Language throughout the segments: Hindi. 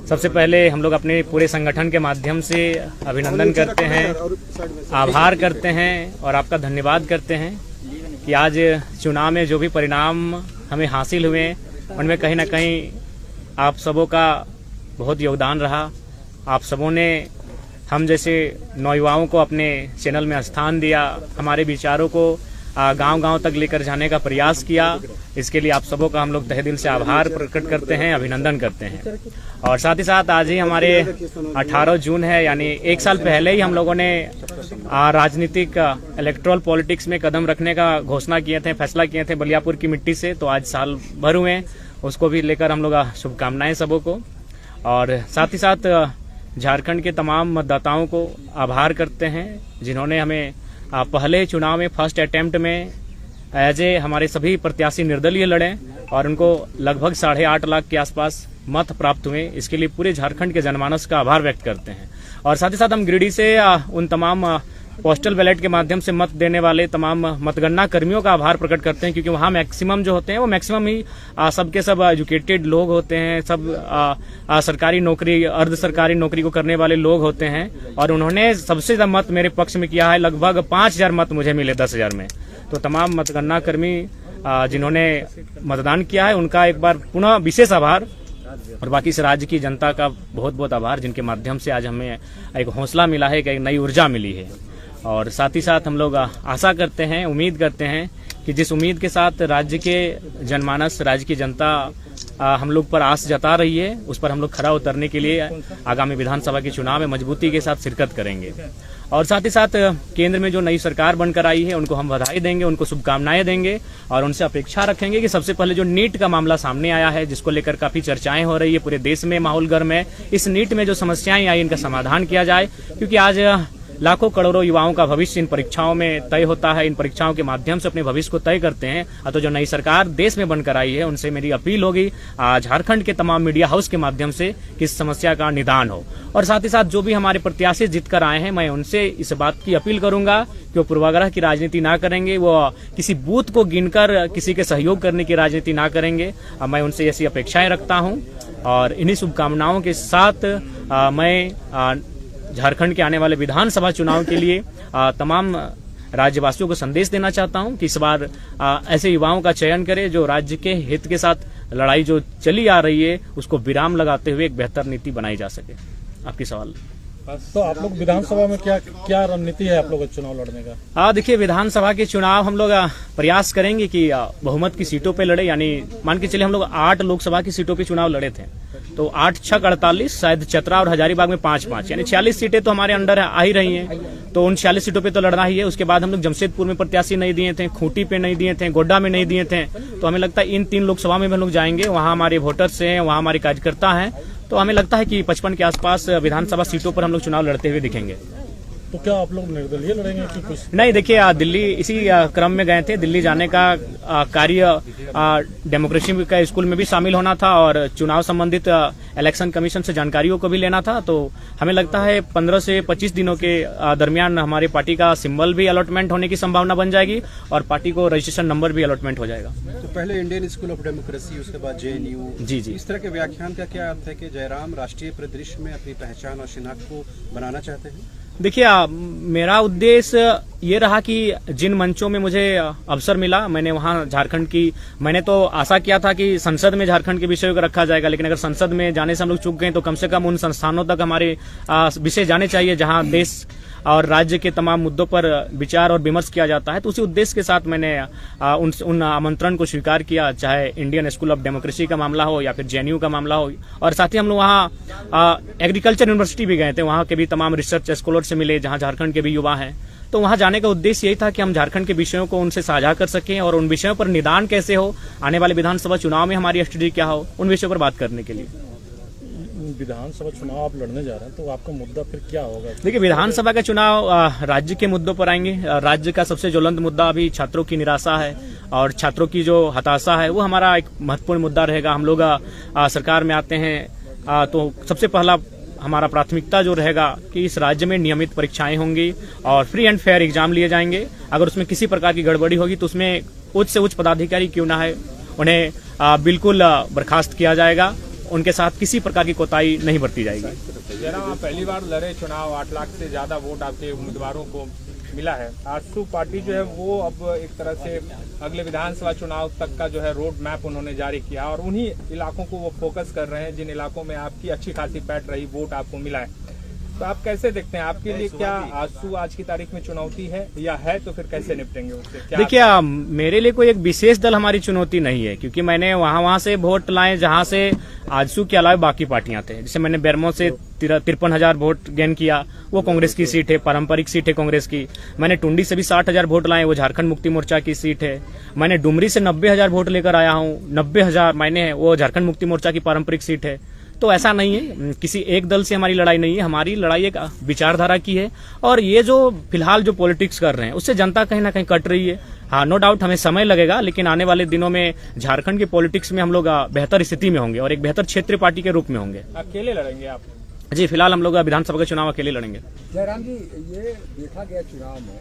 सबसे पहले हम लोग अपने पूरे संगठन के माध्यम से अभिनंदन करते हैं, आभार करते हैं और आपका धन्यवाद करते हैं कि आज चुनाव में जो भी परिणाम हमें हासिल हुए उनमें कहीं ना कहीं आप सबों का बहुत योगदान रहा। आप सबों ने हम जैसे नौयुवाओं को अपने चैनल में स्थान दिया, हमारे विचारों को गांव-गांव तक लेकर जाने का प्रयास किया। इसके लिए आप सबों का हम लोग तहे दिल से आभार प्रकट करते हैं, अभिनंदन करते हैं। और साथ ही साथ आज ही हमारे 18 जून है, यानी एक साल पहले ही हम लोगों ने राजनीतिक इलेक्ट्रल पॉलिटिक्स में कदम रखने का घोषणा किए थे, फैसला किए थे बलियापुर की मिट्टी से। तो आज साल भर हुए, उसको भी लेकर हम लोग शुभकामनाएं सबों को। और साथ ही साथ झारखंड के तमाम मतदाताओं को आभार करते हैं जिन्होंने हमें पहले चुनाव में फर्स्ट अटेम्प्ट में एज ए हमारे सभी प्रत्याशी निर्दलीय लड़े और उनको लगभग 8.5 लाख के आसपास मत प्राप्त हुए। इसके लिए पूरे झारखंड के जनमानस का आभार व्यक्त करते हैं। और साथ ही साथ हम गिरिडीह से उन तमाम पोस्टल बैलेट के माध्यम से मत देने वाले तमाम मतगणना कर्मियों का आभार प्रकट करते हैं, क्योंकि वहाँ मैक्सिमम जो होते हैं वो मैक्सिमम ही सबके सब एजुकेटेड लोग होते हैं, सब सरकारी नौकरी अर्ध सरकारी नौकरी को करने वाले लोग होते हैं। और उन्होंने सबसे ज्यादा मत मेरे पक्ष में किया है, लगभग 5000 मत मुझे मिले 10,000 में। तो तमाम मतगणना कर्मी जिन्होंने मतदान किया है उनका एक बार पुनः विशेष आभार। और बाकी इस राज्य की जनता का बहुत बहुत आभार, जिनके माध्यम से आज हमें एक हौसला मिला है, एक नई ऊर्जा मिली है। और साथ ही साथ हम लोग आशा करते हैं, उम्मीद करते हैं कि जिस उम्मीद के साथ राज्य के जनमानस, राज्य की जनता हम लोग पर आस जता रही है, उस पर हम लोग खरा उतरने के लिए आगामी विधानसभा के चुनाव में मजबूती के साथ शिरकत करेंगे। और साथ ही साथ केंद्र में जो नई सरकार बनकर आई है उनको हम बधाई देंगे, उनको शुभकामनाएं देंगे और उनसे अपेक्षा रखेंगे कि सबसे पहले जो नीट का मामला सामने आया है, जिसको लेकर काफी चर्चाएं हो रही है, पूरे देश में माहौल गर्म है, इस नीट में जो समस्याएं आई इनका समाधान किया जाए। क्योंकि आज लाखों करोड़ों युवाओं का भविष्य इन परीक्षाओं में तय होता है, इन परीक्षाओं के माध्यम से अपने भविष्य को तय करते हैं। तो जो नई सरकार देश में बनकर आई है उनसे मेरी अपील होगी झारखंड के तमाम मीडिया हाउस के माध्यम से कि इस समस्या का निदान हो। और साथ ही साथ जो भी हमारे प्रत्याशी जीत कर आए हैं, मैं उनसे इस बात की अपील करूंगा कि वो पूर्वाग्रह की राजनीति ना करेंगे, वो किसी बूथ को गिनकर किसी के सहयोग करने की राजनीति ना करेंगे। मैं उनसे ऐसी अपेक्षाएं रखता हूं और इन्हीं शुभकामनाओं के साथ मैं झारखंड के आने वाले विधानसभा चुनाव के लिए तमाम राज्यवासियों को संदेश देना चाहता हूं कि इस बार ऐसे युवाओं का चयन करें जो राज्य के हित के साथ लड़ाई जो चली आ रही है उसको विराम लगाते हुए एक बेहतर नीति बनाई जा सके। आपकी सवाल। तो आप लोग विधानसभा में क्या रणनीति है आप लोगों का चुनाव लड़ने का? देखिए, विधानसभा के चुनाव हम लोग प्रयास करेंगे कि बहुमत की सीटों पे लड़े। यानी मान के चलिए हम लोग 8 लोकसभा की सीटों पे चुनाव लड़े थे, तो 8 6 48, शायद चतरा और हजारीबाग में 5-5, यानी 46 सीटें तो हमारे अंडर आ ही रही हैं। तो उन 46 सीटों पे तो लड़ना ही है। उसके बाद हम लोग जमशेदपुर में प्रत्याशी नहीं दिए थे, खूंटी पे नहीं दिए थे, गोड्डा में नहीं दिए थे। तो हमें लगता है इन 3 लोकसभा में हम लोग जाएंगे, वहाँ हमारे वोटर्स हैं, वहाँ हमारे कार्यकर्ता हैं। तो हमें लगता है कि 55 के आसपास विधानसभा सीटों पर हम लोग चुनाव लड़ते हुए दिखेंगे। तो क्या आप लोग निर्दलीय लड़ेंगे कि कुछ? नहीं, देखिए, दिल्ली इसी क्रम में गए थे। दिल्ली जाने का कार्य डेमोक्रेसी का स्कूल में भी शामिल होना था और चुनाव संबंधित इलेक्शन कमीशन से जानकारियों को भी लेना था। तो हमें लगता है 15 से 25 दिनों के दरमियान हमारी पार्टी का सिंबल भी अलॉटमेंट होने की संभावना बन जाएगी और पार्टी को रजिस्ट्रेशन नंबर भी अलॉटमेंट हो जाएगा। तो पहले इंडियन स्कूल ऑफ डेमोक्रेसी, उसके बाद JNU। जी। इस तरह के व्याख्यान का क्या अर्थ है कि जयराम राष्ट्रीय परिदृश्य में अपनी पहचान और शिनाख्त को बनाना चाहते हैं? देखिए, मेरा उद्देश्य ये रहा कि जिन मंचों में मुझे अवसर मिला, मैंने वहाँ झारखंड की, मैंने तो आशा किया था कि संसद में झारखंड के विषयों को रखा जाएगा, लेकिन अगर संसद में जाने से हम लोग चूक गए तो कम से कम उन संस्थानों तक हमारे विषय जाने चाहिए जहाँ देश और राज्य के तमाम मुद्दों पर विचार और विमर्श किया जाता है। तो उसी उद्देश्य के साथ मैंने उन आमंत्रण को स्वीकार किया, चाहे इंडियन स्कूल ऑफ डेमोक्रेसी का मामला हो या फिर JNU का मामला हो। और साथ ही हम लोग वहाँ एग्रीकल्चर यूनिवर्सिटी भी गए थे, वहाँ के भी तमाम रिसर्च स्कॉलर से मिले जहाँ झारखंड के भी युवा हैं। तो वहाँ जाने का उद्देश्य यही था कि हम झारखंड के विषयों को उनसे साझा कर सकें और उन विषयों पर निदान कैसे हो, आने वाले विधानसभा चुनाव में हमारी स्ट्रेटेजी क्या हो, उन विषयों पर बात करने के लिए। विधानसभा चुनाव आप लड़ने जा रहे हैं, तो आपका मुद्दा फिर क्या होगा? देखिए, विधानसभा का चुनाव राज्य के मुद्दों पर आएंगे। राज्य का सबसे ज्वलंत मुद्दा अभी छात्रों की निराशा है और छात्रों की जो हताशा है वो हमारा एक महत्वपूर्ण मुद्दा रहेगा। हम लोग सरकार में आते हैं तो सबसे पहला हमारा प्राथमिकता जो रहेगा कि इस राज्य में नियमित परीक्षाएं होंगी और फ्री एंड फेयर एग्जाम लिए जाएंगे। अगर उसमें किसी प्रकार की गड़बड़ी होगी तो उसमें उच्च से उच्च पदाधिकारी क्यों ना है, उन्हें बिल्कुल बर्खास्त किया जाएगा। उनके साथ किसी प्रकार की कोताही नहीं बरती जाएगी। जयराम, आप पहली बार लड़े चुनाव, 8 लाख से ज्यादा वोट आपके उम्मीदवारों को मिला है। आजसू पार्टी जो है वो अब एक तरह से अगले विधानसभा चुनाव तक का जो है रोड मैप उन्होंने जारी किया और उन्हीं इलाकों को वो फोकस कर रहे हैं जिन इलाकों में आपकी अच्छी खासी पैठ रही, वोट आपको मिला है। तो आप कैसे देखते हैं, आपके लिए क्या आजसू आज की तारीख में चुनौती है, या है तो फिर कैसे निपटेंगे उससे? क्या देखिए, मेरे लिए कोई एक विशेष दल हमारी चुनौती नहीं है, क्योंकि मैंने वहां से वोट लाए जहां से आजसू के अलावा बाकी पार्टियां थे। जैसे मैंने बेरमो से 53,000 वोट गेन किया, वो कांग्रेस की सीट है, पारंपरिक सीट है कांग्रेस की। मैंने टुंडी से भी 60,000 वोट लाए, वो झारखंड मुक्ति मोर्चा की सीट है। मैंने डुमरी से 90,000 वोट लेकर आया हूँ, 90,000 मैंने, वो झारखंड मुक्ति मोर्चा की पारंपरिक सीट है। तो ऐसा नहीं है, किसी एक दल से हमारी लड़ाई नहीं है, हमारी लड़ाई एक विचारधारा की है। और ये जो फिलहाल जो पॉलिटिक्स कर रहे हैं उससे जनता कहीं ना कहीं कट रही है। हाँ, नो डाउट हमें समय लगेगा, लेकिन आने वाले दिनों में झारखंड की पॉलिटिक्स में हम लोग बेहतर स्थिति में होंगे और एक बेहतर क्षेत्रीय पार्टी के रूप में होंगे। अकेले लड़ेंगे आप? जी, फिलहाल हम लोग विधानसभा के चुनाव अकेले लड़ेंगे। जयराम जी, ये देखा गया चुनाव में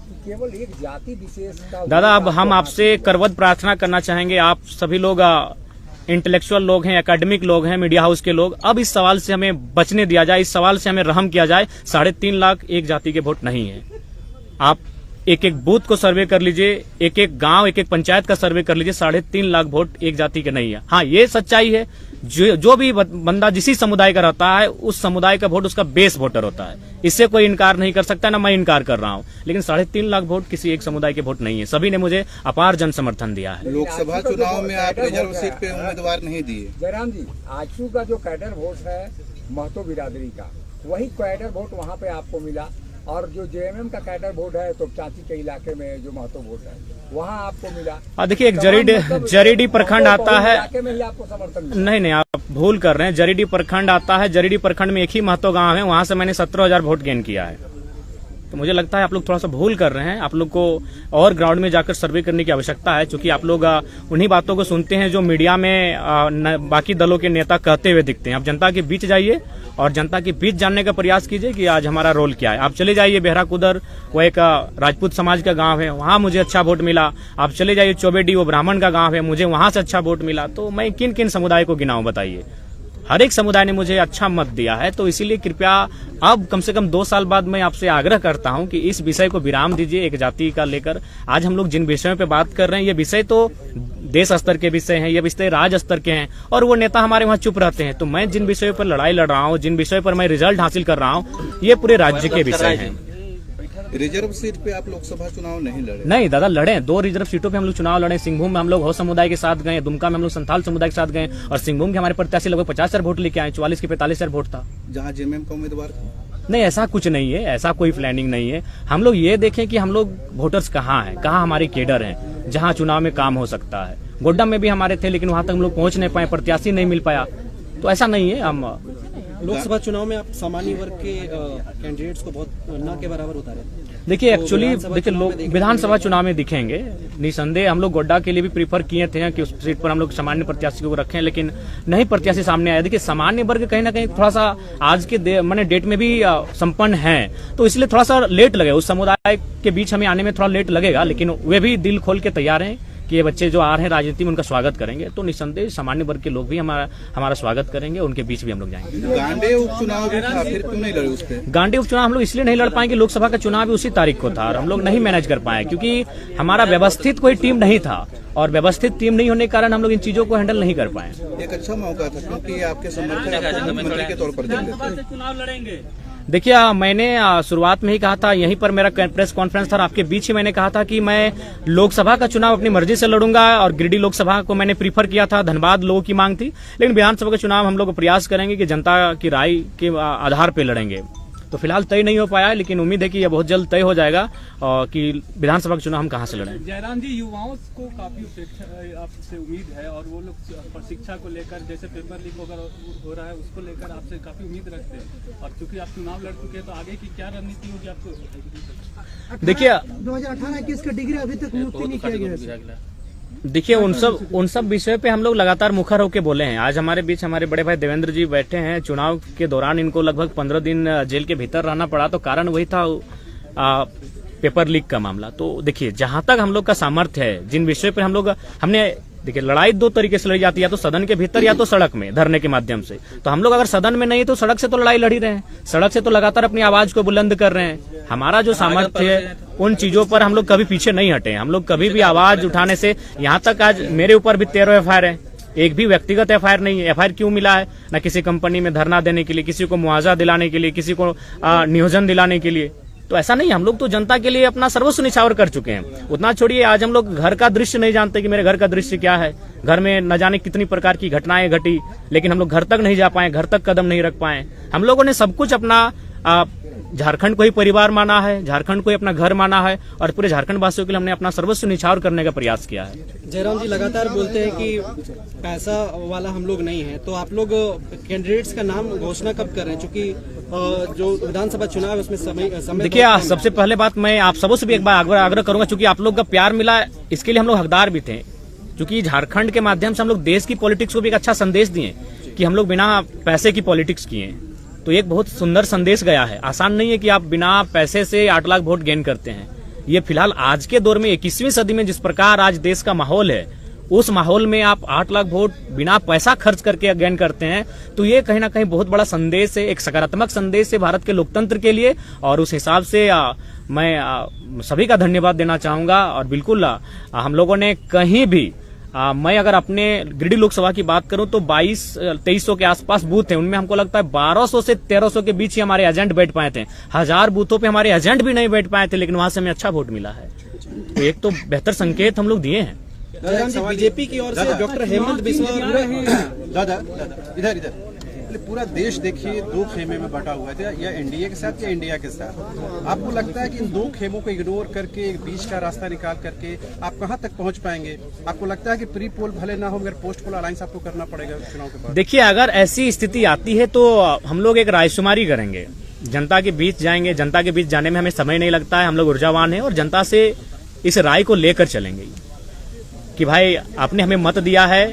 कि केवल एक जाति विशेष का। दादा, अब हम आपसे करवत प्रार्थना करना चाहेंगे, आप सभी लोग इंटेलेक्चुअल लोग हैं, एकेडमिक लोग हैं, मीडिया हाउस के लोग, अब इस सवाल से हमें बचने दिया जाए, इस सवाल से हमें रहम किया जाए। 3.5 लाख एक जाति के वोट नहीं है। आप एक एक बूथ को सर्वे कर लीजिए, एक एक गांव, एक एक पंचायत का सर्वे कर लीजिए, 3.5 लाख वोट एक जाति के नहीं है। हाँ, ये सच्चाई है, जो भी बंदा जिसी समुदाय का रहता है उस समुदाय का वोट उसका बेस वोटर होता है, इससे कोई इनकार नहीं कर सकता, ना मैं इनकार कर रहा हूँ। लेकिन 3.5 लाख वोट किसी एक समुदाय के वोट नहीं है, सभी ने मुझे अपार जन समर्थन दिया है। लोकसभा चुनाव में आप रिजर्व सीट पे उम्मीदवार नहीं दिए। जयराम जी, आजसू का जो कैडर वोट है महतो बिरादरी का, वही कैडर वोट वहाँ पे आपको मिला, और जो जेएमएम का कैडर वोट है तो चाची के इलाके में जो महतो वोट है वहाँ आपको मिला। देखिए, एक जरीडी प्रखंड आता है, इलाके में ही आपको समर्थन मिला। नहीं, आप भूल कर रहे हैं। जरीडी प्रखंड आता है, जरीडी प्रखंड में एक ही महतो गांव है, वहां से मैंने 17,000 वोट गेन किया है। तो मुझे लगता है आप लोग थोड़ा सा भूल कर रहे हैं, आप लोग को और ग्राउंड में जाकर सर्वे करने की आवश्यकता है, क्योंकि आप लोग उन्हीं बातों को सुनते हैं जो मीडिया में बाकी दलों के नेता कहते हुए दिखते हैं। आप जनता के बीच जाइए और जनता के बीच जानने का प्रयास कीजिए कि आज हमारा रोल क्या है। आप चले जाइए बेहरा कुदर, वो एक राजपूत समाज का गांव है, वहां मुझे अच्छा वोट मिला। आप चले जाइए चौबेडी, वो ब्राह्मण का गांव है, मुझे वहां से अच्छा वोट मिला। तो मैं किन किन समुदाय को गिनाऊं बताइए? हर एक समुदाय ने मुझे अच्छा मत दिया है। तो इसीलिए कृपया अब कम से कम 2 साल बाद मैं आपसे आग्रह करता हूं कि इस विषय को विराम दीजिए, एक जाति का लेकर। आज हम लोग जिन विषयों पे बात कर रहे हैं, ये विषय तो देश स्तर के विषय हैं, ये विषय राज्य स्तर के हैं, और वो नेता हमारे वहाँ चुप रहते हैं। तो मैं जिन विषयों पर लड़ाई लड़ रहा हूँ, जिन विषयों पर मैं रिजल्ट हासिल कर रहा हूँ, ये पूरे राज्य के विषय हैं। रिजर्व सीट पे आप लोकसभा चुनाव नहीं लड़े? नहीं दादा, लड़े। 2 रिजर्व सीटों पे हम लोग चुनाव लड़े। सिंहभूम में हम लोग हो समुदाय के साथ गए, दुमका में हम लोग संथाल समुदाय के साथ गए, और सिंहभूम के हमारे प्रत्याशी लगभग 50,000 वोट लेके आए, 44 के 45,000 वोट था। जहाँ जेएमएम का उम्मीदवार था? नहीं, ऐसा कुछ नहीं है, ऐसा कोई प्लानिंग नहीं है। हम लोग ये देखें कि हम लोग वोटर्स कहाँ हैं, कहाँ हमारे केडर हैं, जहाँ चुनाव में काम हो सकता है। गोड्डा में भी हमारे थे, लेकिन वहां तक हम लोग पहुंच नहीं पाए, प्रत्याशी नहीं मिल पाया। तो ऐसा नहीं है। हम लोकसभा चुनाव में आप सामान्य वर्ग के कैंडिडेट्स को बहुत न के बराबर उतारे। देखिए, एक्चुअली देखिए, लोग विधानसभा चुनाव में दिखेंगे निसंदेह। हम लोग गोड्डा के लिए भी प्रीफर किए थे कि उस सीट पर हम लोग सामान्य प्रत्याशी को रखें, लेकिन नहीं प्रत्याशी सामने आया। देखिए, सामान्य वर्ग कहीं ना कहीं थोड़ा सा आज के मैंने डेट में भी संपन्न है, तो इसलिए थोड़ा सा लेट लगे। उस समुदाय के बीच हमें आने में थोड़ा लेट लगेगा, लेकिन वे भी दिल खोल के तैयार हैं कि ये बच्चे जो आ रहे हैं राजनीति में, उनका स्वागत करेंगे। तो निसंदेह सामान्य वर्ग के लोग भी हमारा स्वागत करेंगे, उनके बीच भी हम लोग जाएंगे। गांडे उपचुनाव भी था, फिर क्यों नहीं लड़े उस पे? गांडे उपचुनाव हम लोग इसलिए नहीं लड़ पाएंगे, लोकसभा का चुनाव भी उसी तारीख को था और हम लोग नहीं मैनेज कर पाए, क्योंकि हमारा व्यवस्थित कोई टीम नहीं था, और व्यवस्थित टीम नहीं होने के कारण हम लोग इन चीजों को हैंडल नहीं कर पाए। एक अच्छा मौका था, क्योंकि आपके समर्थक आपको मुख्यमंत्री के तौर पर जानते थे। चुनाव लड़ेंगे। देखिए, मैंने शुरुआत में ही कहा था, यहीं पर मेरा प्रेस कॉन्फ्रेंस था, आपके बीच ही मैंने कहा था कि मैं लोकसभा का चुनाव अपनी मर्जी से लड़ूंगा, और गिरिडीह लोकसभा को मैंने प्रीफर किया था। धनबाद लोगों की मांग थी, लेकिन विधानसभा का चुनाव हम लोग प्रयास करेंगे कि जनता की राय के आधार पर लड़ेंगे। तो फिलहाल तय नहीं हो पाया, लेकिन उम्मीद है कि यह बहुत जल्द तय हो जाएगा और कि विधानसभा का चुनाव हम कहां से लड़ें। जयराम जी, युवाओं को काफी अपेक्षा आपसे उम्मीद है, और वो लोग शिक्षा को लेकर, जैसे पेपर लीक हो रहा है, उसको लेकर आपसे काफी उम्मीद रखते हैं, और चूंकि आप चुनाव लड़ चुके हैं तो आगे की क्या रणनीति होगी आपको? देखिए, 2018-21 का डिग्री अभी तक नियुक्त नहीं किया गया। देखिए, उन सब विषयों पे हम लोग लगातार मुखर होकर बोले हैं। आज हमारे बीच हमारे बड़े भाई देवेंद्र जी बैठे हैं। चुनाव के दौरान इनको लगभग 15 दिन जेल के भीतर रहना पड़ा, तो कारण वही था पेपर लीक का मामला। तो देखिए, जहां तक हम लोग का सामर्थ्य है, जिन विषयों पर हमने देखिए, लड़ाई दो तरीके से लड़ी जाती है, या तो सदन के भीतर या तो सड़क में धरने के माध्यम से। तो हम लोग अगर सदन में नहीं तो सड़क से तो लड़ाई लड़ ही रहे हैं, सड़क से तो लगातार अपनी आवाज को बुलंद कर रहे हैं। हमारा जो सामर्थ्य है उन चीजों पर हम लोग कभी पीछे नहीं हटे, हम लोग कभी भी आवाज उठाने से, यहाँ तक आज मेरे ऊपर भी 13 FIR है, एक भी व्यक्तिगत FIR नहीं है। FIR क्यों मिला है? न किसी कंपनी में धरना देने के लिए, किसी को मुआवजा दिलाने के लिए, किसी को नियोजन दिलाने के लिए। तो ऐसा नहीं, हम लोग तो जनता के लिए अपना सर्वस्व निछावर कर चुके हैं। उतना छोड़िए, आज हम लोग घर का दृश्य नहीं जानते कि मेरे घर का दृश्य क्या है। घर में न जाने कितनी प्रकार की घटनाएं घटी, लेकिन हम लोग घर तक नहीं जा पाए, घर तक कदम नहीं रख पाए। हम लोगों ने सब कुछ अपना झारखंड को ही परिवार माना है, झारखंड को ही अपना घर माना है, और पूरे झारखंड वासियों के लिए हमने अपना सर्वस्व निछावर करने का प्रयास किया है। जयराम जी लगातार बोलते हैं कि पैसा वाला हम लोग नहीं है, तो आप लोग कैंडिडेट्स का नाम घोषणा कब कर रहे हैं? चूंकि जो विधानसभा चुनाव है उसमें समय देखिए, सबसे पहले बात मैं आप सबों से भी एक बार आग्रह करूंगा, चूंकि आप लोग का प्यार मिला इसके लिए हम लोग हकदार भी थे। क्योंकि झारखंड के माध्यम से हम लोग देश की पॉलिटिक्स को भी एक अच्छा संदेश दिए कि हम लोग बिना पैसे की पॉलिटिक्स किए, तो एक बहुत सुंदर संदेश गया है। आसान नहीं है कि आप बिना पैसे से 8 लाख वोट गेन करते हैं। ये फिलहाल आज के दौर में 21वीं सदी में जिस प्रकार आज देश का माहौल है, उस माहौल में आप 8 लाख वोट बिना पैसा खर्च करके गेन करते हैं, तो ये कहीं ना कहीं बहुत बड़ा संदेश है, एक सकारात्मक संदेश है भारत के लोकतंत्र के लिए। और उस हिसाब से मैं सभी का धन्यवाद देना चाहूंगा। और बिल्कुल हम लोगों ने कहीं भी मैं अगर अपने गिरिडीह लोकसभा की बात करूं तो 2200-2300 के आसपास बूथ थे, उनमें हमको लगता है 1200 से 1300 के बीच ही हमारे एजेंट बैठ पाए थे। 1000 बूथों पे हमारे एजेंट भी नहीं बैठ पाए थे, लेकिन वहां से हमें अच्छा वोट मिला है। तो एक तो बेहतर संकेत हम लोग दिए हैं। बीजेपी की ओर से डॉक्टर हेमंत बिस्वा दादा इधर पूरा देश देखिए 2 खेमे में बटा हुआ है, या एनडीए के साथ या इंडिया के साथ। आपको लगता है कि इन 2 खेमों को इग्नोर करके एक बीच का रास्ता निकाल करके आप कहां तक पहुंच पाएंगे? आपको लगता है कि प्री पोल भले ना हो मगर पोस्ट पोल अलायंस आपको करना पड़ेगा चुनाव के बाद? देखिए, अगर ऐसी स्थिति आती है तो हम लोग एक रायशुमारी करेंगे, जनता के बीच जाएंगे। जनता के बीच जाने में हमें समय नहीं लगता है, हम लोग ऊर्जावान हैं और जनता से इस राय को लेकर चलेंगे कि भाई आपने हमें मत दिया है,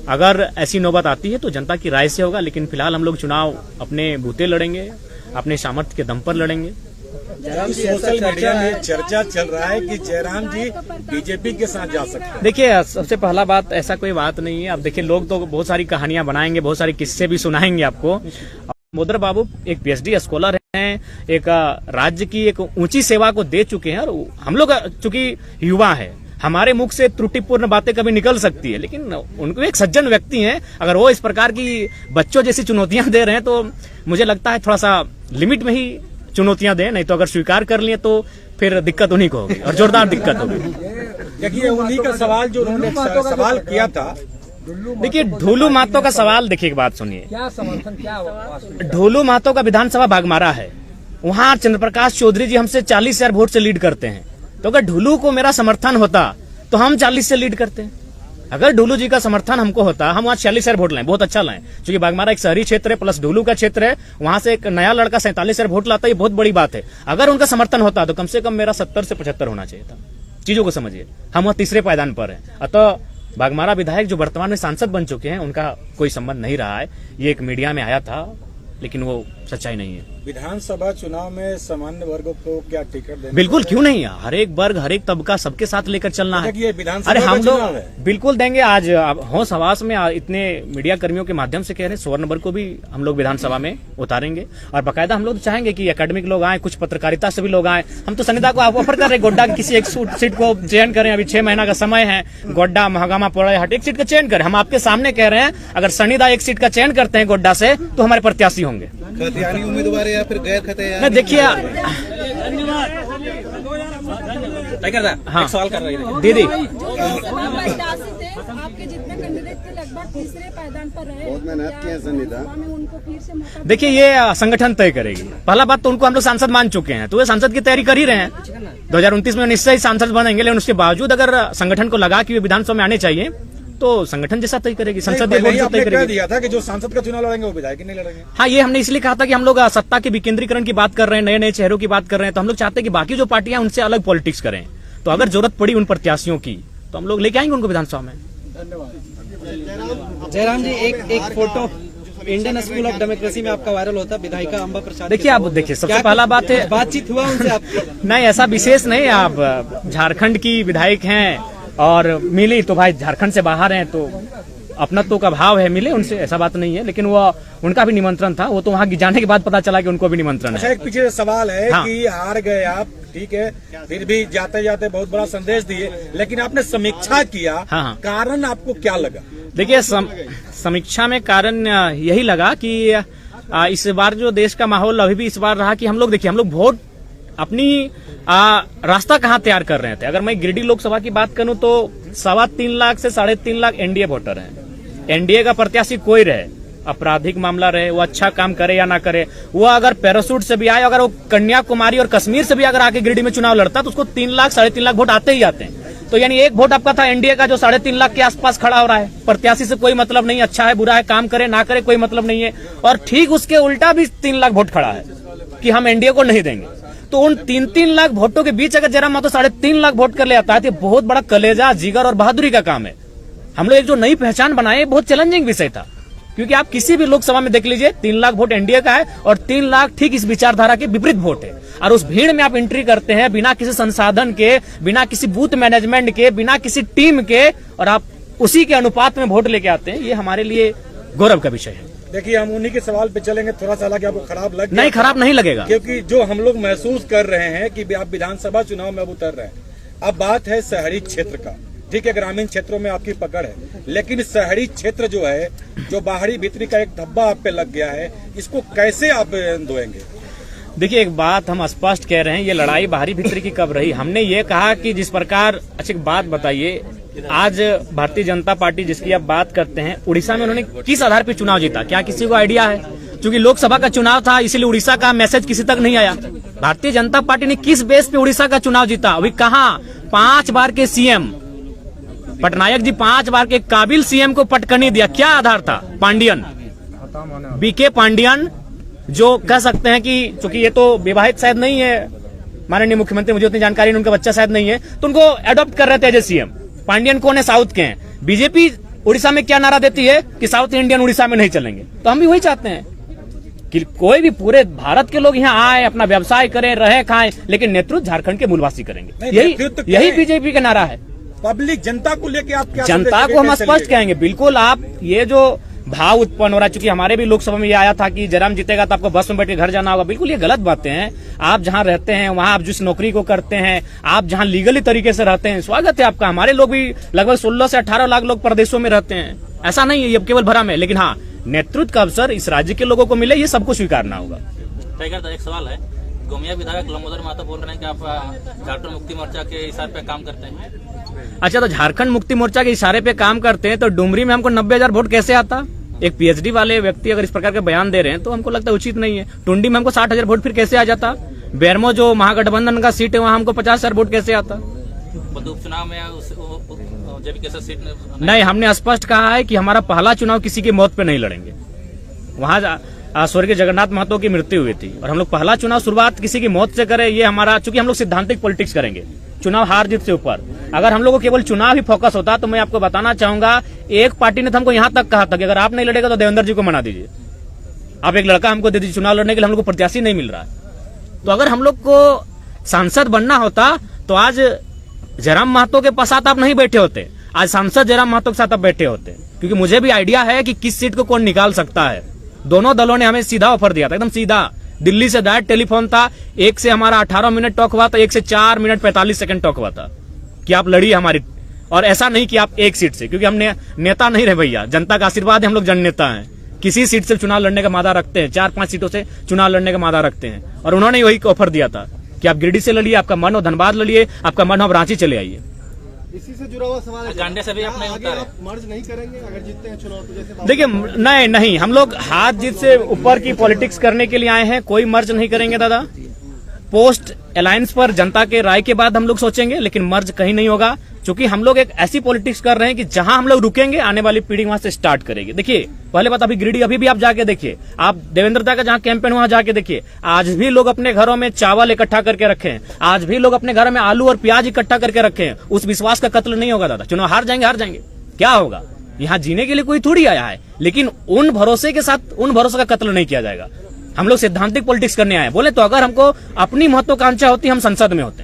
अगर ऐसी नौबत आती है तो जनता की राय से होगा। लेकिन फिलहाल हम लोग चुनाव अपने बूते लड़ेंगे, अपने सामर्थ्य के दम पर लड़ेंगे। सोशल मीडिया में चर्चा चल रहा है कि जयराम जी बीजेपी के साथ जा सकते हैं। देखिए, सबसे पहला बात, ऐसा कोई बात नहीं है। अब देखिए, लोग तो बहुत सारी कहानियां बनाएंगे, बहुत सारे किस्से भी सुनाएंगे आपको। मोदर बाबू एक PhD स्कॉलर हैं, एक राज्य की एक ऊंची सेवा को दे चुके हैं, और हम लोग चूंकि युवा है, हमारे मुख से त्रुटिपूर्ण बातें कभी निकल सकती है, लेकिन उनको एक सज्जन व्यक्ति हैं। अगर वो इस प्रकार की बच्चों जैसी चुनौतियां दे रहे हैं तो मुझे लगता है थोड़ा सा लिमिट में ही चुनौतियां दें, नहीं तो अगर स्वीकार कर लिए तो फिर दिक्कत उन्हीं को होगी, और जोरदार दिक्कत होगी। देखिए, उन्हीं का सवाल जो उन्होंने सवाल किया था, देखिए ढोलू महतो का सवाल, देखिए एक बात सुनिए, क्या समर्थन, क्या ढोलू महतो का विधानसभा बागमारा है, वहां चंद्रप्रकाश चौधरी जी हमसे 40,000 वोट से लीड करते हैं। तो अगर ढोलू को मेरा समर्थन होता तो हम 40 से लीड करते हैं। अगर ढोलू जी का समर्थन हमको होता, हम वहाँ 46,000 वोट लाएं, बहुत अच्छा लाएं, क्योंकि बागमारा एक शहरी क्षेत्र है प्लस ढोलू का क्षेत्र है, वहां से एक नया लड़का 47,000 वोट लाता है, ये बहुत बड़ी बात है। अगर उनका समर्थन होता तो कम से कम मेरा 70 से 75 होना चाहिए था। चीजों को समझिए, हम वहाँ तीसरे पायदान पर हैं। अतः बागमारा विधायक जो वर्तमान में सांसद बन चुके हैं, उनका कोई संबंध नहीं रहा है। ये एक मीडिया में आया था, लेकिन वो सच्चाई नहीं है। विधानसभा चुनाव में सामान्य वर्ग को क्या टिकट देना? बिल्कुल, क्यों नहीं, हर एक वर्ग, हर एक तबका, सबके साथ लेकर चलना है। अरे हम लोग बिल्कुल देंगे। आज होश हवास में इतने मीडिया कर्मियों के माध्यम से कह रहे हैं, स्वर्ण वर्ग को भी हम लोग विधानसभा में उतारेंगे, और बाकायदा हम लोग चाहेंगे कि एकेडमिक लोग आए, कुछ पत्रकारिता से भी लोग आए। हम तो सनिदा को ऑफर कर रहे हैं, गोड्डा की किसी एक सीट को चयन करें, अभी 6 महीना का समय है, गोड्डा, महागामा, पोड़ा हट एक सीट का चयन करें। हम आपके सामने कह रहे हैं, अगर सनिदा एक सीट का चयन करते हैं गोड्डा से तो हमारे प्रत्याशी होंगे। खतियानी उम्मीदवार या फिर गैर खतियानी? देखिए, हाँ, सवाल कर रही है दीदी, आपके जितने कैंडिडेट थे लगभग तीसरे पायदान पर रहे, बहुत मेहनत की है सनिधा। उनको फिर से मौका। देखिए, ये संगठन तय करेगी। पहला बात तो उनको हम लोग सांसद मान चुके हैं, तो वे सांसद की तैयारी कर ही रहे हैं। 2029 में निश्चय ही सांसद बनेंगे, लेकिन उसके बावजूद अगर संगठन को लगा कि वे विधानसभा में आने चाहिए तो संगठन जैसा तय करेगी, संसदीय बोर्ड तय करेगी। दिया था कि जो सांसद का चुनाव लड़ेंगे वो विधायक नहीं लड़ेंगे। हाँ, ये हमने इसलिए कहा था कि हम लोग सत्ता के विकेंद्रीकरण की बात कर रहे हैं, नए नए चेहरों की बात कर रहे हैं, तो हम लोग चाहते हैं कि बाकी जो पार्टियां उनसे अलग पॉलिटिक्स करें। तो अगर जरूरत पड़ी उन प्रत्याशियों की तो हम लोग लेके आएंगे उनको विधानसभा में। जयराम जी, एक photo Indian school of democracy में आपका वायरल होता है, विधायिका अंबा प्रसाद। देखिए, आप देखिए, सबसे पहला बात है, बातचीत हुआ उनसे आपकी? नहीं, ऐसा विशेष नहीं। आप झारखंड की विधायक हैं, और मिली तो भाई झारखंड से बाहर हैं तो अपनत्व का भाव है, मिले उनसे, ऐसा बात नहीं है, लेकिन वो उनका भी निमंत्रण था, वो तो वहाँ जाने के बाद पता चला कि उनको भी निमंत्रण अच्छा, है। एक पीछे सवाल है हाँ। कि हार गए आप, ठीक है, फिर भी जाते जाते बहुत बड़ा संदेश दिए, लेकिन आपने समीक्षा किया, हाँ। कारण आपको क्या लगा? देखिए समीक्षा में कारण यही लगा कि इस बार जो देश का माहौल अभी भी इस बार रहा कि हम लोग देखिए, हम लोग वोट अपनी रास्ता कहाँ तैयार कर रहे थे। अगर मैं गिरिडीह लोकसभा की बात करूं तो 3.25 लाख से 3.5 लाख एनडीए वोटर हैं। एनडीए का प्रत्याशी कोई रहे, आपराधिक मामला रहे, वो अच्छा काम करे या ना करे, वो अगर पैरासूट से भी आए, अगर वो कन्याकुमारी और कश्मीर से भी अगर आके गिरिडीह में चुनाव लड़ता तो उसको 3 लाख 3.5 लाख वोट आते ही आते हैं। तो यानी एक वोट आपका था एनडीए का जो 3.5 लाख के आसपास खड़ा हो रहा है। प्रत्याशी से कोई मतलब नहीं, अच्छा है बुरा है, काम करे ना करे कोई मतलब नहीं है। और ठीक उसके उल्टा भी 3 लाख वोट खड़ा है कि हम एनडीए को नहीं देंगे। तो उन 3-3 लाख वोटों के बीच अगर जयराम महतो 3.5 लाख वोट कर ले आता है तो बहुत बड़ा कलेजा, जिगर और बहादुरी का काम है। हम लोग एक जो नई पहचान बनाए, बहुत चैलेंजिंग विषय था, क्योंकि आप किसी भी लोकसभा में देख लीजिए 3 लाख वोट एनडीए का है और 3 लाख ठीक इस विचारधारा के विपरीत वोट है। और उस भीड़ में आप एंट्री करते हैं बिना किसी संसाधन के, बिना किसी बूथ मैनेजमेंट के, बिना किसी टीम के, और आप उसी के अनुपात में वोट लेके आते हैं। ये हमारे लिए गौरव का विषय है। देखिए, हम उन्हीं के सवाल पे चलेंगे। थोड़ा सा हालांकि आपको खराब लग गया? नहीं, खराब नहीं लगेगा, क्योंकि जो हम लोग महसूस कर रहे हैं कि आप विधानसभा चुनाव में अब उतर रहे हैं। अब बात है शहरी क्षेत्र का, ठीक है, ग्रामीण क्षेत्रों में आपकी पकड़ है, लेकिन शहरी क्षेत्र जो है, जो बाहरी भीतरी का एक धब्बा आप पे लग गया है, इसको कैसे आप धोएंगे? देखिए, एक बात हम स्पष्ट कह रहे हैं, ये लड़ाई बाहरी भीतरी की कब रही। हमने ये कहा कि जिस प्रकार, अच्छी बात बताइए, आज भारतीय जनता पार्टी जिसकी आप बात करते हैं, उड़ीसा में उन्होंने किस आधार पर चुनाव जीता, क्या किसी को आइडिया है? क्योंकि लोकसभा का चुनाव था, इसीलिए उड़ीसा का मैसेज किसी तक नहीं आया। भारतीय जनता पार्टी ने किस बेस पे उड़ीसा का चुनाव जीता? अभी कहाँ 5 बार के सीएम पटनायक जी 5 बार के काबिल सीएम को पटकनी दिया, क्या आधार था? पांडियन, बीके पांडियन, जो कह सकते हैं कि चूंकि ये तो विवाहित शायद नहीं है माननीय मुख्यमंत्री, मुझे उतनी जानकारी नहीं, उनका बच्चा शायद नहीं है, तो उनको अडॉप्ट कर रहे थे एज सीएम। पांडियन कौन है? साउथ के हैं। बीजेपी उड़ीसा में क्या नारा देती है कि साउथ इंडियन उड़ीसा में नहीं चलेंगे। तो हम भी वही चाहते हैं कि कोई भी पूरे भारत के लोग यहाँ आए, अपना व्यवसाय करें, रहे, खाएं, लेकिन नेतृत्व झारखंड के मूलवासी करेंगे। यही बीजेपी का नारा है। पब्लिक जनता को लेके आप क्या? जनता को हम स्पष्ट कहेंगे, बिल्कुल आप ये जो भाव उत्पन्न हो रहा है, चूंकि हमारे भी लोकसभा में ये आया था कि जयराम जीतेगा तो आपको बस में बैठ के घर जाना होगा, बिल्कुल ये गलत बातें हैं। आप जहां रहते हैं, वहां आप जिस नौकरी को करते हैं, आप जहां लीगली तरीके से रहते हैं, स्वागत है आपका। हमारे लोग भी लगभग 16 से 18 लाख लोग प्रदेशों में रहते हैं, ऐसा नहीं है ये केवल भ्रम है। लेकिन हाँ, नेतृत्व का अवसर इस राज्य के लोगों को मिले, ये सबको स्वीकारना होगा। टाइगर, एक सवाल है, गोमिया विधायक लंबोदर महतो बोल रहे हैं कि आप झारखंड मुक्ति मोर्चा के इशारे पे काम करते हैं। अच्छा, तो झारखंड मुक्ति मोर्चा के इशारे पे काम करते हैं तो डुमरी में हमको 90,000 वोट कैसे आता? एक पीएचडी वाले व्यक्ति अगर इस प्रकार के बयान दे रहे हैं तो हमको लगता है उचित नहीं है। टुंडी में हमको 60,000 वोट फिर कैसे आ जाता? बेरमो जो महागठबंधन का सीट है वहां हमको 50,000 वोट कैसे आता? उपचुनाव में जेपी कैसे सीट नहीं, हमने स्पष्ट कहा है कि हमारा पहला चुनाव किसी की मौत पे नहीं लड़ेंगे। वहां स्वर्गीय जगन्नाथ महतो की मृत्यु हुई थी और हम लोग पहला चुनाव शुरुआत किसी की मौत से करें, ये हमारा, चूंकि हम लोग सिद्धांतिक पॉलिटिक्स करेंगे, चुनाव हार जीत से ऊपर। अगर हम लोग को केवल चुनाव ही फोकस होता तो मैं आपको बताना चाहूंगा, एक पार्टी ने तो हमको यहां तक कहा था कि अगर आप नहीं लड़ेगा तो देवेंद्र जी को मना दीजिए, आप एक लड़का हमको दे दीजिए चुनाव लड़ने के लिए, हम लोग को प्रत्याशी नहीं मिल रहा है। तो अगर हम लोग को सांसद बनना होता तो आज जयराम महतो के साथ आप नहीं बैठे होते, आज सांसद जयराम महतो के साथ आप बैठे होते, क्योंकि मुझे भी आइडिया है कि किस सीट को कौन निकाल सकता है। दोनों दलों ने हमें सीधा ऑफर दिया था, एकदम सीधा, दिल्ली से डायरेक्ट टेलीफोन था, एक से हमारा 18 मिनट टॉक हुआ था, एक से 4 मिनट 45 सेकंड टॉक हुआ था कि आप लड़िए हमारी, और ऐसा नहीं कि आप एक सीट से, क्योंकि हम नेता नहीं रहे भैया, जनता का आशीर्वाद है, हम लोग जननेता हैं, किसी सीट से चुनाव लड़ने का मादा रखते हैं, 4-5 सीटों से चुनाव लड़ने का मादा रखते हैं। और उन्होंने वही ऑफर दिया था कि आप गिरिडीह से लड़िए, आपका मन हो धनबाद लड़िए, आपका मन हो रांची चले आइए। इसी से जुड़ा हुआ सवाल है, गांडे से भी आप नहीं आगे आप मर्ज नहीं करेंगे अगर जीतते हैं चुनाव तो? जैसे देखिए, नहीं, हम लोग हाथ जीत से ऊपर की पॉलिटिक्स करने के लिए आए हैं, कोई मर्ज नहीं करेंगे दादा। पोस्ट अलायंस पर जनता के राय के बाद हम लोग सोचेंगे, लेकिन मर्ज कहीं नहीं होगा, क्योंकि हम लोग एक ऐसी पॉलिटिक्स कर रहे हैं कि जहां हम लोग रुकेंगे आने वाली पीढ़ी वहां से स्टार्ट करेगी। देखिए, पहले बात, अभी गिरिडीह अभी भी आप जाके देखिए, आप देवेंद्र दा का जहां कैंपेन वहां जाके देखिए, आज भी लोग अपने घरों में चावल इकट्ठा करके रखे हैं, आज भी लोग अपने घर में आलू और प्याज इकट्ठा करके रखे हैं। उस विश्वास का कत्ल नहीं होगा दादा। चुनाव हार जाएंगे, क्या होगा? यहाँ जीने के लिए कोई थोड़ी आया है, लेकिन उन भरोसे के साथ उन भरोसे का कत्ल नहीं किया जाएगा। हम लोग सिद्धांतिक पॉलिटिक्स करने आए। बोले तो अगर हमको अपनी महत्वाकांक्षा होती, हम संसद में होते।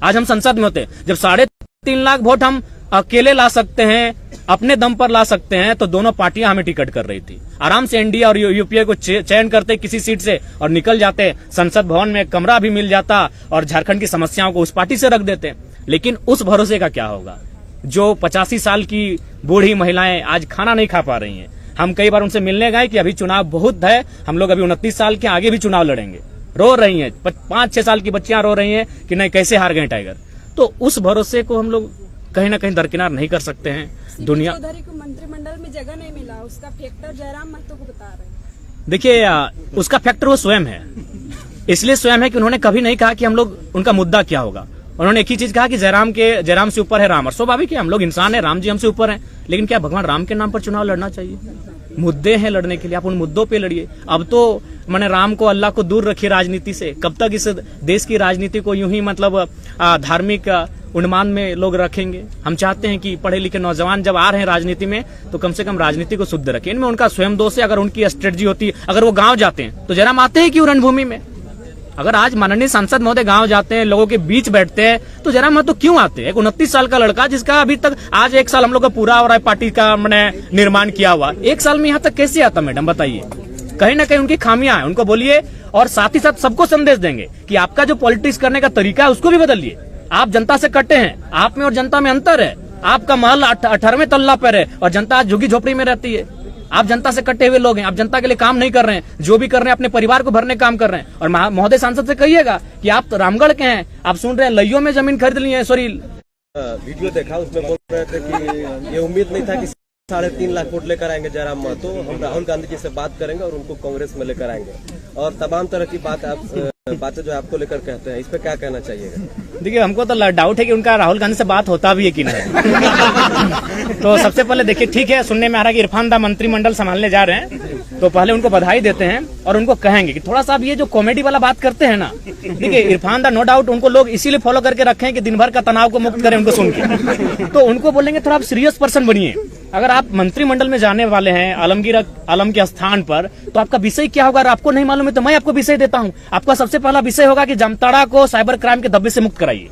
आज हम संसद में होते। जब 3.5 लाख वोट हम अकेले ला सकते हैं, अपने दम पर ला सकते हैं, तो दोनों पार्टियां हमें टिकट कर रही थी। आराम से एनडीए और यूपीए को चयन करते किसी सीट से और निकल जाते, संसद भवन में कमरा भी मिल जाता और झारखंड की समस्याओं को उस पार्टी से रख देते। लेकिन उस भरोसे का क्या होगा? जो 85 साल की बूढ़ी महिलाएं आज खाना नहीं खा पा रही हैं। हम कई बार उनसे मिलने गए कि अभी चुनाव बहुत है, हम लोग अभी 29 साल के आगे भी चुनाव लड़ेंगे। रो रही हैं, 5-6 साल की बच्चियां रो रही हैं कि नहीं कैसे हार गए टाइगर। तो उस भरोसे को हम लोग कहीं ना कहीं दरकिनार नहीं कर सकते हैं। दुनिया चौधरी को मंत्रिमंडल में जगह नहीं मिला, उसका फैक्टर जयराम महतो को बता रहे हैं। देखिए, उसका फैक्टर वो स्वयं है। इसलिए स्वयं है कि उन्होंने कभी नहीं कहा कि हम लोग उनका मुद्दा क्या होगा। उन्होंने एक ही चीज कहा कि जयराम से ऊपर है राम। और स्वाभाविक है, हम लोग इंसान है, राम जी हमसे ऊपर हैं। लेकिन क्या भगवान राम के नाम पर चुनाव लड़ना चाहिए? मुद्दे हैं लड़ने के लिए, आप उन मुद्दों पे लड़िए। अब तो मैंने राम को, अल्लाह को दूर रखिए राजनीति से। कब तक इस देश की राजनीति को यूं ही मतलब धार्मिक उन्माद में लोग रखेंगे? हम चाहते हैं कि पढ़े लिखे नौजवान जब आ रहे हैं राजनीति में तो कम से कम राजनीति को शुद्ध रखें। इनमें उनका स्वयं दोष है। अगर उनकी स्ट्रेटजी होती, अगर वो गांव जाते हैं तो जयराम आते हैं क्यों रणभूमि में? अगर आज माननीय सांसद महोदय गांव जाते हैं, लोगों के बीच बैठते हैं, तो जयराम महतो क्यों आते हैं? एक 29 साल का लड़का जिसका अभी तक आज 1 साल हम लोग का पूरा हो रहा है, पार्टी का मैंने निर्माण किया हुआ, 1 साल में यहाँ तक कैसे आता मैडम बताइए? कहीं ना कहीं उनकी खामियां हैं, उनको बोलिए। और साथ ही साथ सबको संदेश देंगे कि आपका जो पॉलिटिक्स करने का तरीका है उसको भी बदलिए। आप जनता से कटे हैं, आप में और जनता में अंतर है। आपका महल 18वें तल्ला पर है और जनता आज झुग्गी झोपड़ी में रहती है। आप जनता से कटे हुए लोग हैं, आप जनता के लिए काम नहीं कर रहे हैं। जो भी कर रहे हैं अपने परिवार को भरने काम कर रहे हैं। और महोदय सांसद से कहिएगा कि आप तो रामगढ़ के हैं, आप सुन रहे हैं लइयों में जमीन खरीद ली है। सॉरी, वीडियो देखा, उसमें बोल रहे थे कि ये उम्मीद नहीं था कि 3.5 लाख वोट लेकर आएंगे जयराम महतो। हम राहुल गांधी जी से बात करेंगे और उनको कांग्रेस में लेकर आएंगे। और तमाम तरह की बातें जो आपको लेकर कहते हैं, इस पे क्या कहना चाहिएगा? देखिए, हमको तो डाउट है कि उनका राहुल गांधी से बात होता भी है कि नहीं। तो सबसे पहले देखिए, ठीक है, सुनने में आ रहा है कि इरफान दा मंत्रिमंडल संभालने जा रहे हैं, तो पहले उनको बधाई देते हैं और उनको कहेंगे कि थोड़ा सा ये जो कॉमेडी वाला बात करते हैं ना, देखिए इरफान दा नो डाउट उनको लोग इसीलिए फॉलो करके रखे हैं कि दिन भर का तनाव को मुक्त करें उनको सुन के। तो उनको बोलेंगे थोड़ा आप सीरियस पर्सन बनिए। अगर आप मंत्रिमंडल में जाने वाले हैं आलम के स्थान पर, तो आपका विषय क्या होगा? अगर आपको नहीं मालूम है तो मैं आपको विषय देता हूँ। आपका सबसे पहला विषय होगा कि जामताड़ा को साइबर क्राइम के धब्बे से मुक्त कराइए।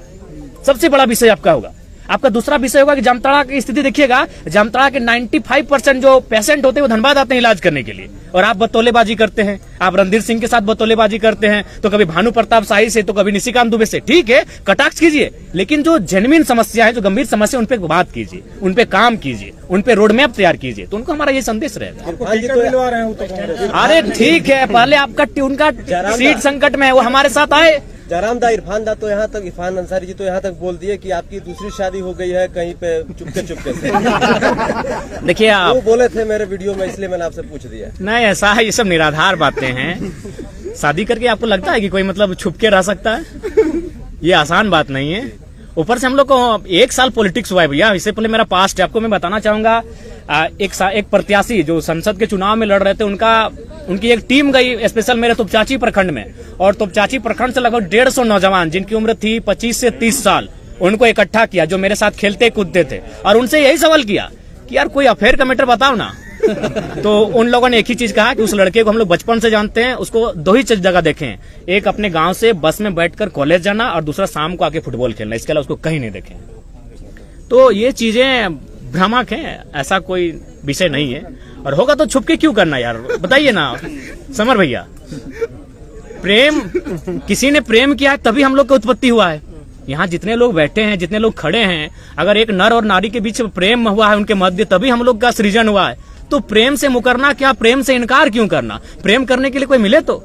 सबसे बड़ा विषय आपका होगा। आपका दूसरा विषय होगा कि जामताड़ा की स्थिति देखिएगा, जामताड़ा के 95% जो पेशेंट होते हैं वो धनबाद आते हैं इलाज करने के लिए, और आप बतौलेबाजी करते हैं। आप रणधीर सिंह के साथ बतौलेबाजी करते हैं, तो कभी भानु प्रताप शाही से, तो कभी निशिकांत दुबे से। ठीक है, कटाक्ष कीजिए, लेकिन जो जेन्युइन समस्या है, जो गंभीर समस्या, उन पे बात कीजिए, उन पे काम कीजिए, उन पे रोड मैप तैयार कीजिए। तो उनको हमारा ये संदेश रहेगा। अरे ठीक है, पहले आपका उनका सीट संकट में है, वो हमारे साथ आए। जयराम दा, इरफान दा तो यहाँ तक, इरफान अंसारी जी तो यहाँ तक बोल दिए कि आपकी दूसरी शादी हो गई है कहीं पे चुपके से। देखिए, आप वो बोले थे मेरे वीडियो में, इसलिए मैंने आपसे पूछ दिया। नहीं, ऐसा है, ये सब निराधार बातें हैं। शादी करके आपको लगता है कि कोई मतलब छुप के रह सकता है? ये आसान बात नहीं है। ऊपर से हम लोग को 1 साल पॉलिटिक्स हुआ है भैया। इससे पहले मेरा पास्ट है, आपको मैं बताना चाहूंगा। एक प्रत्याशी जो संसद के चुनाव में लड़ रहे थे, उनकी एक टीम गई स्पेशल मेरे तोपचाची प्रखंड में, और तोपचाची प्रखंड से लगभग 150 नौजवान जिनकी उम्र थी 25 से 30 साल, उनको इकट्ठा किया, जो मेरे साथ खेलते कूदते थे, और उनसे यही सवाल किया कि यार कोई अफेयर का मैटर बताओ ना। तो उन लोगों ने एक ही चीज कहा कि उस लड़के को हम लोग बचपन से जानते हैं, उसको 2 ही जगह देखे हैं, एक अपने गांव से बस में बैठकर कॉलेज जाना, और दूसरा शाम को आके फुटबॉल खेलना। इसके अलावा उसको कहीं नहीं देखे। तो ये चीजें भ्रामक हैं, ऐसा कोई विषय नहीं है। और होगा तो छुप के क्यों करना यार, बताइए ना समर भैया। प्रेम, किसी ने प्रेम किया है तभी हम लोग का उत्पत्ति हुआ है। यहाँ जितने लोग बैठे हैं, जितने लोग खड़े हैं, अगर एक नर और नारी के बीच प्रेम हुआ है उनके मध्य, तभी हम लोग का सृजन हुआ है। तो प्रेम से मुकरना क्या, प्रेम से इनकार क्यों करना? प्रेम करने के लिए कोई मिले तो